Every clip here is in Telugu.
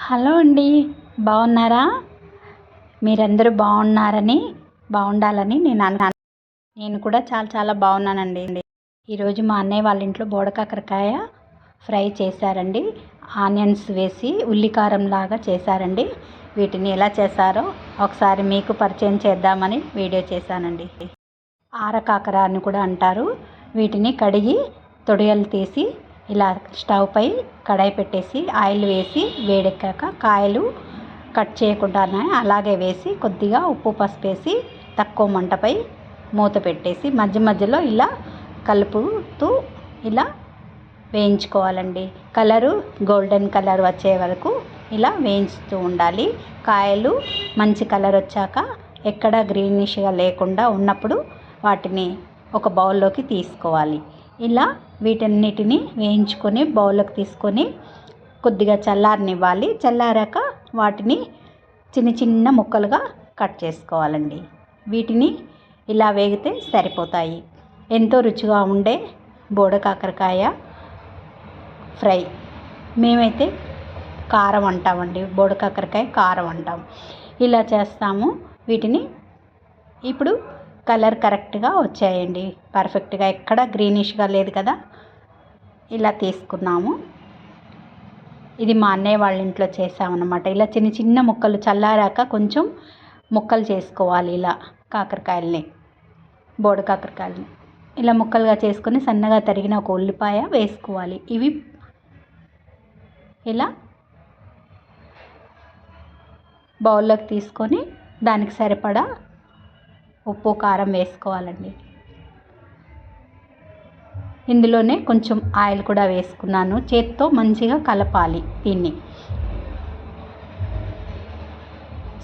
హలో అండి, బాగున్నారా? మీరందరూ బాగుండాలని నేను కూడా చాలా చాలా బాగున్నానండి. ఈరోజు మా అన్నయ్య వాళ్ళ ఇంట్లో బోడకాకరకాయ ఫ్రై చేశారండి. ఆనియన్స్ వేసి ఉల్లికారం లాగా చేశారండి. వీటిని ఎలా చేశారో ఒకసారి మీకు పరిచయం చేద్దామని వీడియో చేశానండి. ఆరకాకర అని కూడా అంటారు. వీటిని కడిగి తొడియలు తీసి ఇలా స్టవ్ పై కడాయి పెట్టేసి ఆయిల్ వేసి వేడెక్కాక కాయలు కట్ చేయకుండానే అలాగే వేసి కొద్దిగా ఉప్పు పసుపు వేసి తక్కువ మంటపై మూత పెట్టేసి మధ్య మధ్యలో ఇలా కలుపుతూ ఇలా వేయించుకోవాలండి. కలరు గోల్డెన్ కలర్ వచ్చే వరకు ఇలా వేయించుతూ ఉండాలి. కాయలు మంచి కలర్ వచ్చాక ఎక్కడ గ్రీనిష్గా లేకుండా ఉన్నప్పుడు వాటిని ఒక బౌల్లోకి తీసుకోవాలి. ఇలా వీటన్నిటిని వేయించుకొని బౌల్లోకి తీసుకొని కొద్దిగా చల్లారనివ్వాలి. చల్లారాక వాటిని చిన్న చిన్న ముక్కలుగా కట్ చేసుకోవాలండి. వీటిని ఇలా వేగితే సరిపోతాయి. ఎంతో రుచిగా ఉండే బోడకాకరకాయ ఫ్రై. మేమైతే కారం అంటామండి, బోడకాకరకాయ కారం అంటాం. ఇలా చేస్తాము. వీటిని ఇప్పుడు కలర్ కరెక్ట్గా వచ్చాయండి, పర్ఫెక్ట్గా ఎక్కడ గ్రీనిష్గా లేదు కదా. ఇలా తీసుకున్నాము. ఇది మా అన్నయ్య వాళ్ళ ఇంట్లో చేసామన్నమాట. ఇలా చిన్న చిన్న ముక్కలు చల్లారాక కొంచెం ముక్కలు చేసుకోవాలి. ఇలా కాకరకాయల్ని, బోడకాకరకాయలని ఇలా ముక్కలుగా చేసుకొని సన్నగా తరిగిన ఒక ఉల్లిపాయ వేసుకోవాలి. ఇవి ఇలా బౌల్లోకి తీసుకొని దానికి సరిపడా ఉప్పు కారం వేసుకోవాలండి. ఇందులోనే కొంచెం ఆయిల్ కూడా వేసుకున్నాను. చేత్తో మంచిగా కలపాలి. దీన్ని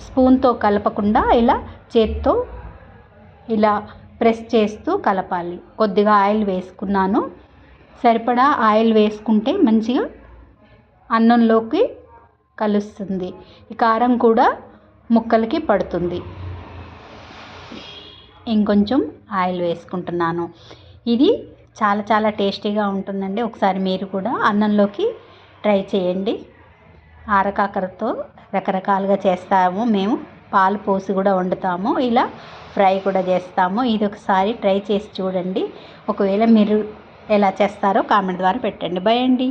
స్పూన్తో కలపకుండా ఇలా చేత్తో ఇలా ప్రెస్ చేస్తూ కలపాలి. కొద్దిగా ఆయిల్ వేసుకున్నాను. సరిపడా ఆయిల్ వేసుకుంటే మంచిగా అన్నంలోకి కలుస్తుంది. ఈ కారం కూడా ముక్కలకి పడుతుంది. ఇంకొంచెం ఆయిల్ వేసుకుంటున్నాను. ఇది చాలా చాలా టేస్టీగా ఉంటుందండి. ఒకసారి మీరు కూడా అన్నంలోకి ట్రై చేయండి. ఆరకాకరతో రకరకాలుగా చేస్తాము. మేము పాలు పోసి కూడా వండుతాము, ఇలా ఫ్రై కూడా చేస్తాము. ఇది ఒకసారి ట్రై చేసి చూడండి. ఒకవేళ మీరు ఎలా చేస్తారో కామెంట్ ద్వారా పెట్టండి. బై అండి.